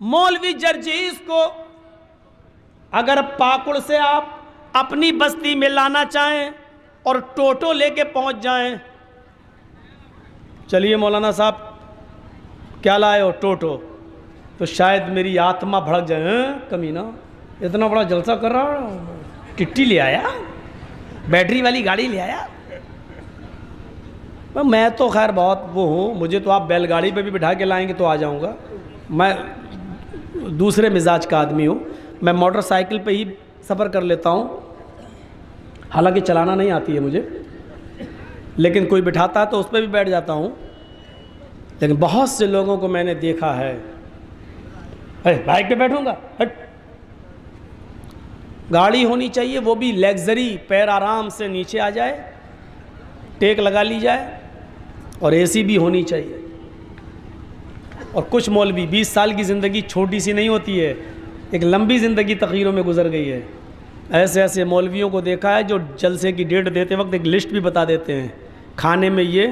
मौलवी जर्जीस को अगर पाकुड़ से आप अपनी बस्ती में लाना चाहें और टोटो लेके पहुंच जाएं, चलिए मौलाना साहब क्या लाए हो, टोटो, तो शायद मेरी आत्मा भड़क जाए, कमीना इतना बड़ा जलसा कर रहा है, टिट्टी ले आया, बैटरी वाली गाड़ी ले आया। मैं तो खैर बहुत वो हूँ, मुझे तो आप बैलगाड़ी पे भी बिठा के लाएंगे तो आ जाऊँगा। मैं दूसरे मिजाज का आदमी हूँ, मैं मोटरसाइकिल पे ही सफ़र कर लेता हूँ, हालांकि चलाना नहीं आती है मुझे, लेकिन कोई बिठाता है तो उस पर भी बैठ जाता हूँ। लेकिन बहुत से लोगों को मैंने देखा है, अरे बाइक पे बैठूंगा, हट। गाड़ी होनी चाहिए वो भी लग्जरी, पैर आराम से नीचे आ जाए, टेक लगा ली जाए, और एसी भी होनी चाहिए। और कुछ मौलवी 20 साल की ज़िंदगी छोटी सी नहीं होती है, एक लंबी ज़िंदगी तक़रीरों में गुजर गई है। ऐसे ऐसे मौलवियों को देखा है जो जलसे की डेट देते वक्त एक लिस्ट भी बता देते हैं, खाने में ये,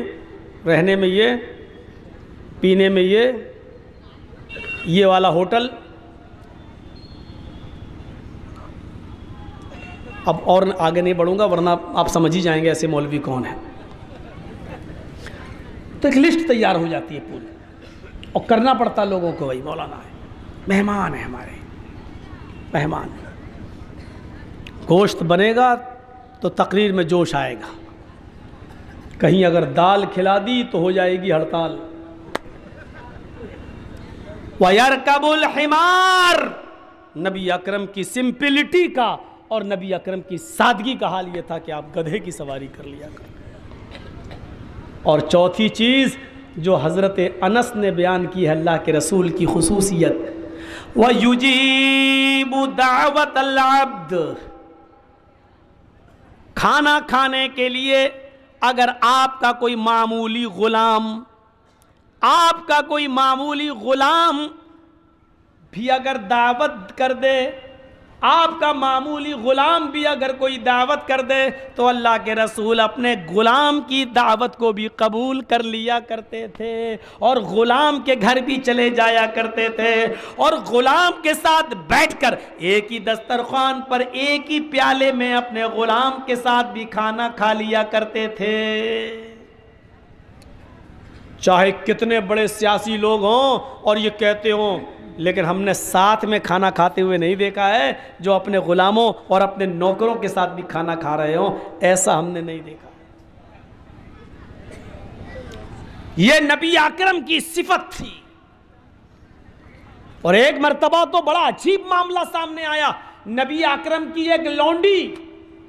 रहने में ये, पीने में ये वाला होटल। अब और आगे नहीं बढ़ूंगा वरना आप समझ ही जाएंगे ऐसे मौलवी कौन है। तो एक लिस्ट तैयार हो जाती है पूरी, और करना पड़ता लोगों को, भाई मौलाना है, मेहमान है हमारे, मेहमान है। गोश्त बनेगा तो तकरीर में जोश आएगा, कहीं अगर दाल खिला दी तो हो जाएगी हड़ताल। वयरकबुल हिमार, नबी अकरम की सिंपलिटी का और नबी अकरम की सादगी का हाल ये था कि आप गधे की सवारी कर लिया कर। और चौथी चीज़ जो हज़रत अनस ने बयान की है अल्लाह के रसूल की खुसूसियत, वयुजीबु दावतल अब्द, खाना खाने के लिए अगर आपका कोई मामूली गुलाम भी अगर दावत कर दे, आपका मामूली गुलाम भी अगर कोई दावत कर दे, तो अल्लाह के रसूल अपने गुलाम की दावत को भी कबूल कर लिया करते थे, और गुलाम के घर भी चले जाया करते थे, और गुलाम के साथ बैठकर एक ही दस्तरखान पर एक ही प्याले में अपने गुलाम के साथ भी खाना खा लिया करते थे। चाहे कितने बड़े सियासी लोग हों और ये कहते हों, लेकिन हमने साथ में खाना खाते हुए नहीं देखा है जो अपने गुलामों और अपने नौकरों के साथ भी खाना खा रहे हों, ऐसा हमने नहीं देखा। यह नबी अकरम की सिफत थी। और एक मर्तबा तो बड़ा अजीब मामला सामने आया, नबी अकरम की एक लौंडी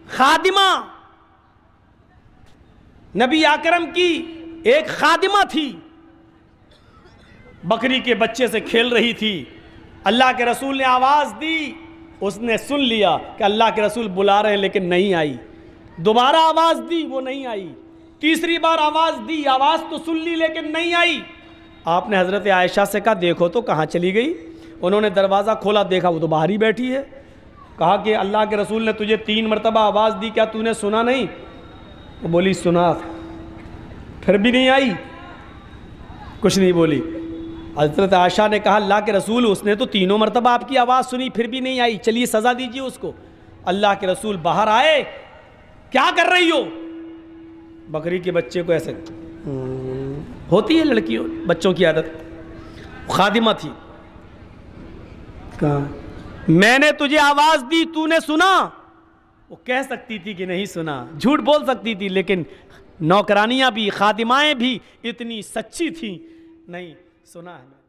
खादिमा, नबी अकरम की एक खादिमा थी, बकरी के बच्चे से खेल रही थी। अल्लाह के रसूल ने आवाज़ दी, उसने सुन लिया कि अल्लाह के रसूल बुला रहे हैं, लेकिन नहीं आई। दोबारा आवाज़ दी, वो नहीं आई। तीसरी बार आवाज़ दी, आवाज़ तो सुन ली लेकिन नहीं आई। आपने हज़रत आयशा से कहा देखो तो कहाँ चली गई। उन्होंने दरवाज़ा खोला, देखा वो तो बाहर ही बैठी है। कहा कि अल्लाह के रसूल ने तुझे 3 मरतबा आवाज़ दी, क्या तूने सुना नहीं? वो बोली सुना था, फिर भी नहीं आई, कुछ नहीं बोली। हज़रत आयशा ने कहा अल्लाह के रसूल उसने तो 3 मरतबा आपकी आवाज़ सुनी फिर भी नहीं आई, चलिए सज़ा दीजिए उसको। अल्लाह के रसूल बाहर आए, क्या कर रही हो? बकरी के बच्चे को ऐसे होती है लड़कियों बच्चों की आदत, खादिमा थी। कहा मैंने तुझे आवाज़ दी, तूने सुना? वो कह सकती थी कि नहीं सुना, झूठ बोल सकती थी, लेकिन नौकरानियाँ भी, खादिमाएँ भी इतनी सच्ची थी, नहीं सुना है।